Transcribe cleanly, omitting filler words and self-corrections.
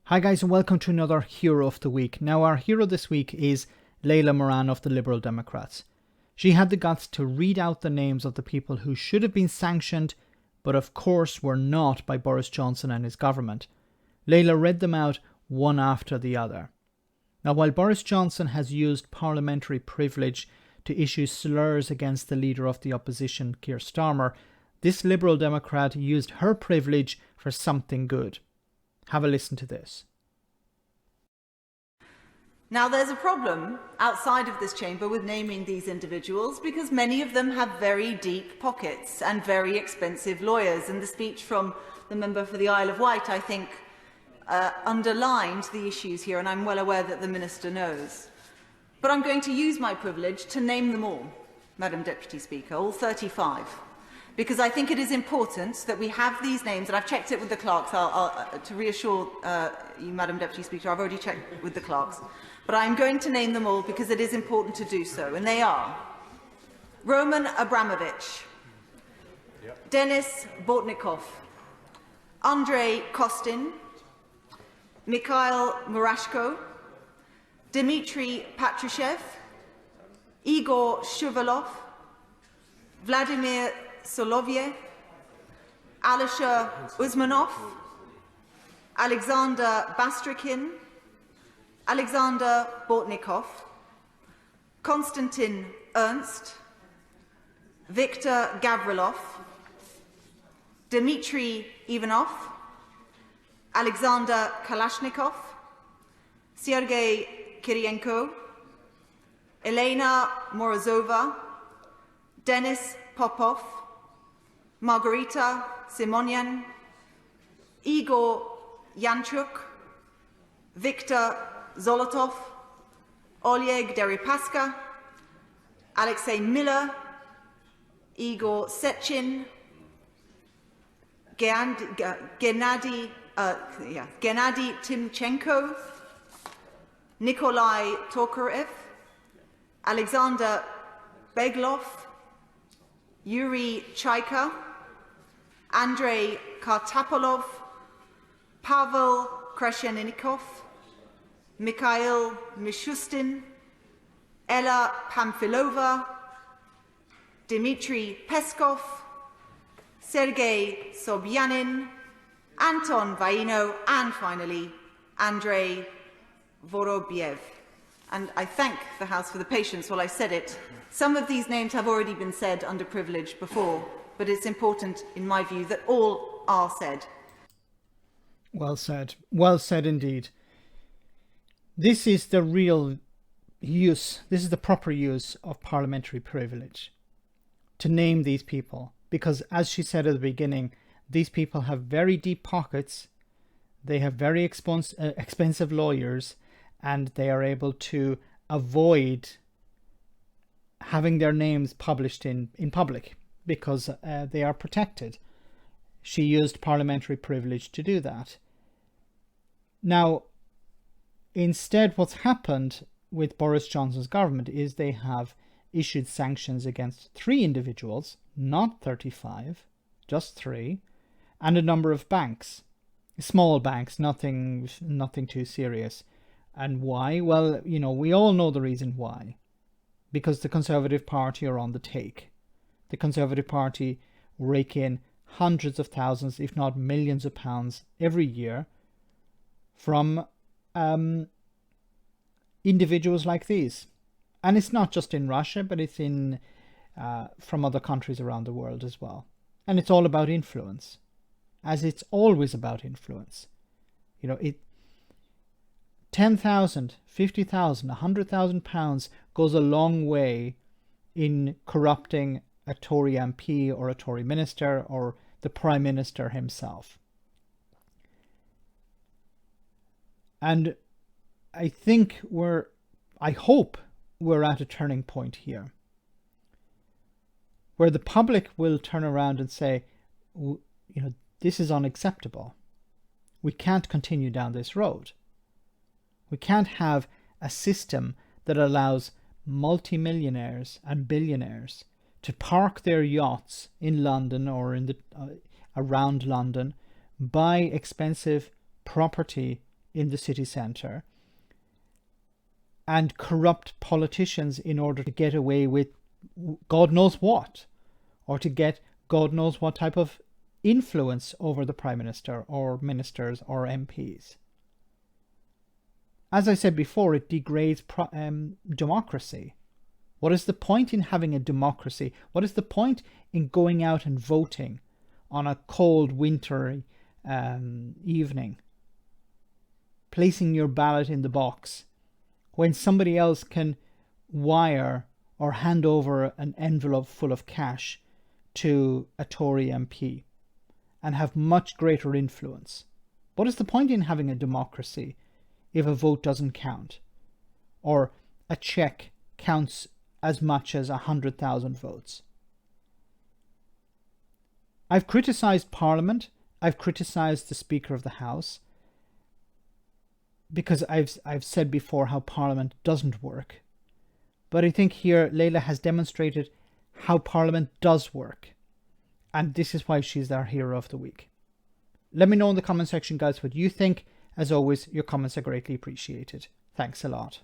Hi guys, and welcome to another Hero of the Week. Now our hero this week is Layla Moran of the Liberal Democrats. She had the guts to read out the names of the people who should have been sanctioned, but of course were not by Boris Johnson and his government. Layla read them out one after the other. Now while Boris Johnson has used parliamentary privilege to issue slurs against the leader of the opposition, Keir Starmer, this Liberal Democrat used her privilege for something good. Have a listen to this. Now, there's a problem outside of this chamber with naming these individuals because many of them have very deep pockets and very expensive lawyers. And the speech from the member for the Isle of Wight, I think, underlined the issues here, and I'm well aware that the Minister knows. But I'm going to use my privilege to name them all, Madam Deputy Speaker, all 35. Because I think it is important that we have these names, and I've checked it with the clerks. To reassure you, Madam Deputy Speaker, I've already checked with the clerks. But I'm going to name them all because it is important to do so, and they are Roman Abramovich, Denis Bortnikov, Andrei Kostin, Mikhail Murashko, Dmitry Patrushev, Igor Shuvalov, Vladimir Solovyev, Alisher Uzmanov, Alexander Bastrikin, Alexander Bortnikov, Konstantin Ernst, Viktor Gavrilov, Dmitry Ivanov, Alexander Kalashnikov, Sergei Kirienko, Elena Morozova, Denis Popov, Margarita Simonyan, Igor Yanchuk, Viktor Zolotov, Oleg Deripaska, Alexei Miller, Igor Sechin, Gennady Timchenko, Nikolai Tokarev, Alexander Beglov, Yuri Chaika, Andrei Kartapolov, Pavel Krashenikov, Mikhail Mishustin, Ella Pamfilova, Dmitry Peskov, Sergei Sobyanin, Anton Vaino, and finally, Andrei Vorobyev. And I thank the House for the patience while I said it. Some of these names have already been said under privilege before, but it's important, in my view, that all are said. Well said. Well said indeed. This is the real use, this is the proper use of parliamentary privilege, to name these people. Because as she said at the beginning, these people have very deep pockets, they have very expensive lawyers, and they are able to avoid having their names published in public because they are protected. She used parliamentary privilege to do that. Now, instead, what's happened with Boris Johnson's government is they have issued sanctions against 3 individuals, not 35, just 3, and a number of banks. Small banks, nothing too serious. And why? Well, we all know the reason why. Because the Conservative Party are on the take. The Conservative Party rake in hundreds of thousands, if not millions of pounds every year from individuals like these. And it's not just in Russia, but it's in from other countries around the world as well. And it's all about influence, as it's always about influence. 10,000, 50,000, 100,000 pounds goes a long way in corrupting a Tory MP or a Tory minister or the Prime Minister himself. And I hope we're at a turning point here, where the public will turn around and say, this is unacceptable. We can't continue down this road. We can't have a system that allows multimillionaires and billionaires to park their yachts in London or around London, buy expensive property in the city centre and corrupt politicians in order to get away with God knows what, or to get God knows what type of influence over the Prime Minister or ministers or MPs. As I said before, it degrades democracy. What is the point in having a democracy? What is the point in going out and voting on a cold, wintry evening, placing your ballot in the box, when somebody else can wire or hand over an envelope full of cash to a Tory MP and have much greater influence? What is the point in having a democracy if a vote doesn't count, or a cheque counts as much as 100,000 votes? I've criticised Parliament, I've criticised the Speaker of the House, because I've said before how Parliament doesn't work. But I think here Layla has demonstrated how Parliament does work. And this is why she's our hero of the week. Let me know in the comment section, guys, what you think. As always, your comments are greatly appreciated. Thanks a lot.